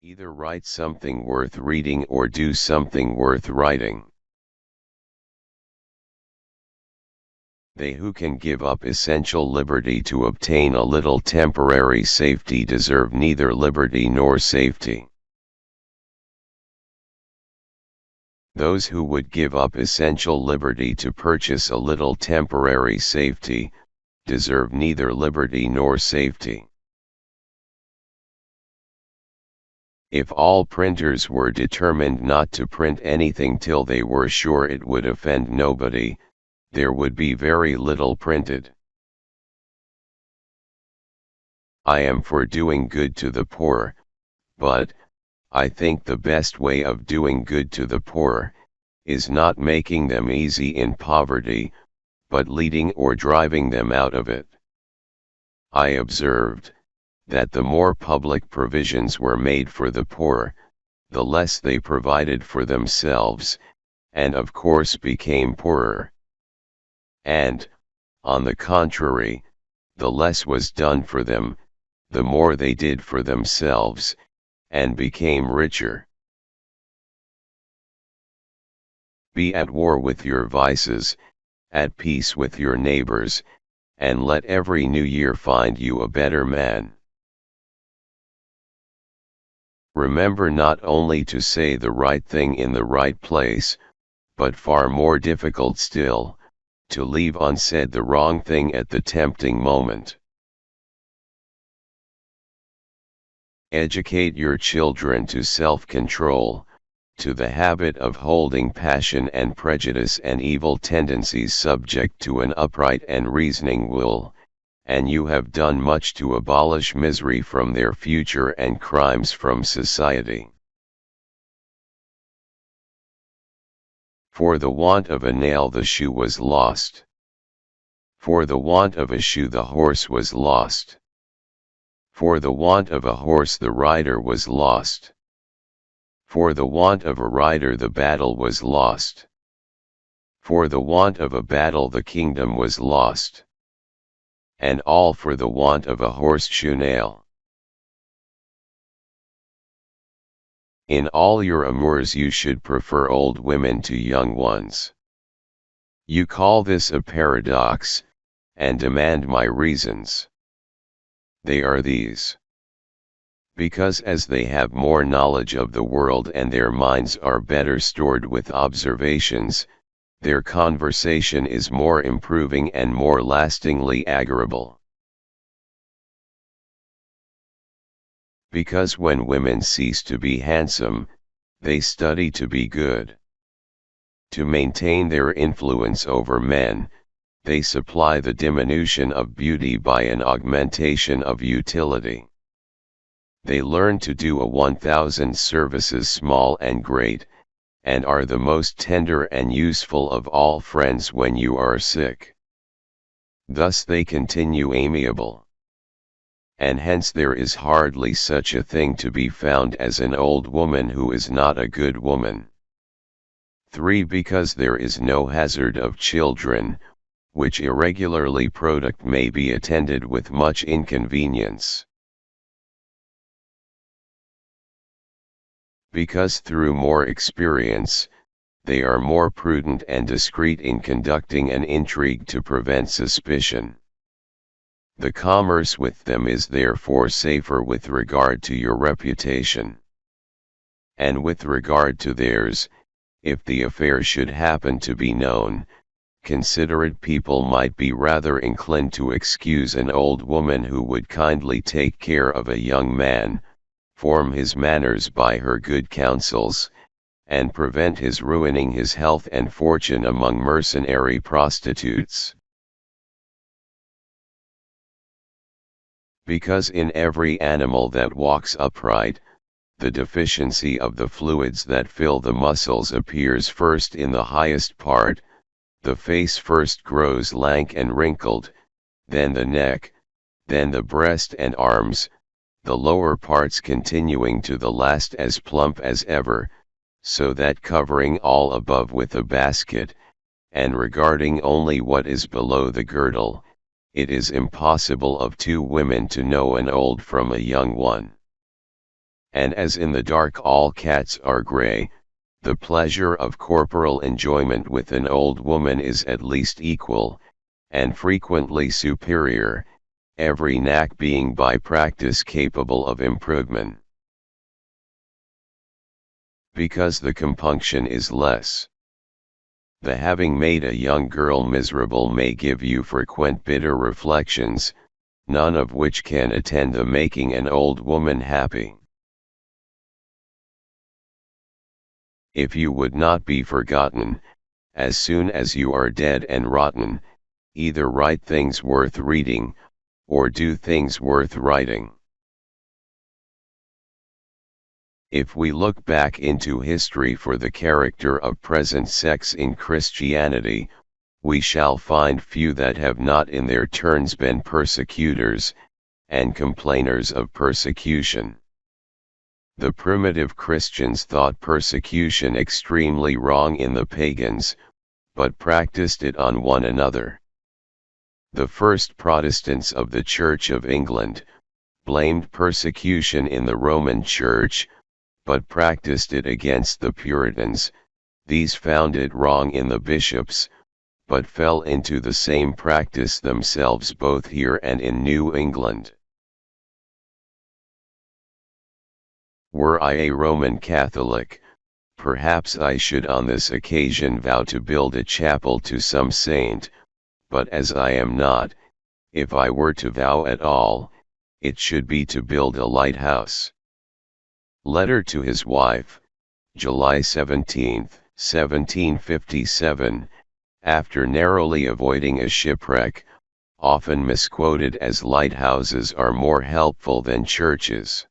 Either write something worth reading or do something worth writing. They who can give up essential liberty to obtain a little temporary safety deserve neither liberty nor safety. Those who would give up essential liberty to purchase a little temporary safety, deserve neither liberty nor safety. If all printers were determined not to print anything till they were sure it would offend nobody, there would be very little printed. I am for doing good to the poor, but, I think the best way of doing good to the poor, is not making them easy in poverty, but leading or driving them out of it. I observed, that the more public provisions were made for the poor, the less they provided for themselves, and of course became poorer. And, on the contrary, the less was done for them, the more they did for themselves, and became richer. Be at war with your vices, at peace with your neighbors, and let every new year find you a better man. Remember not only to say the right thing in the right place, but far more difficult still, to leave unsaid the wrong thing at the tempting moment. Educate your children to self-control, to the habit of holding passion and prejudice and evil tendencies subject to an upright and reasoning will, and you have done much to abolish misery from their future and crimes from society. For the want of a nail the shoe was lost. For the want of a shoe the horse was lost. For the want of a horse the rider was lost. For the want of a rider the battle was lost. For the want of a battle the kingdom was lost. And all for the want of a horseshoe nail. In all your amours you should prefer old women to young ones. You call this a paradox, and demand my reasons. They are these. Because as they have more knowledge of the world and their minds are better stored with observations, their conversation is more improving and more lastingly agreeable. Because when women cease to be handsome, they study to be good. To maintain their influence over men, they supply the diminution of beauty by an augmentation of utility. They learn to do 1,000 services small and great, and are the most tender and useful of all friends when you are sick. Thus they continue amiable. And hence there is hardly such a thing to be found as an old woman who is not a good woman. 3. Because there is no hazard of children, which irregularly product may be attended with much inconvenience. Because through more experience, they are more prudent and discreet in conducting an intrigue to prevent suspicion. The commerce with them is therefore safer with regard to your reputation. And with regard to theirs, if the affair should happen to be known, considerate people might be rather inclined to excuse an old woman who would kindly take care of a young man, form his manners by her good counsels, and prevent his ruining his health and fortune among mercenary prostitutes. Because in every animal that walks upright, the deficiency of the fluids that fill the muscles appears first in the highest part, the face first grows lank and wrinkled, then the neck, then the breast and arms, the lower parts continuing to the last as plump as ever, so that covering all above with a basket, and regarding only what is below the girdle, it is impossible of two women to know an old from a young one. and as in the dark all cats are grey, the pleasure of corporal enjoyment with an old woman is at least equal, and frequently superior, every knack being by practice capable of improvement. Because the compunction is less. The having made a young girl miserable may give you frequent bitter reflections, none of which can attend the making an old woman happy. If you would not be forgotten, as soon as you are dead and rotten, either write things worth reading, or do things worth writing. If we look back into history for the character of present sects in Christianity, we shall find few that have not in their turns been persecutors, and complainers of persecution. The primitive Christians thought persecution extremely wrong in the pagans, but practiced it on one another. The first Protestants of the Church of England blamed persecution in the Roman Church, but practiced it against the Puritans. These found it wrong in the bishops, but fell into the same practice themselves both here and in New England. Were I a Roman Catholic, perhaps I should on this occasion vow to build a chapel to some saint, but as I am not, if I were to vow at all, it should be to build a lighthouse. Letter to his wife, July 17, 1757, after narrowly avoiding a shipwreck, often misquoted as lighthouses are more helpful than churches.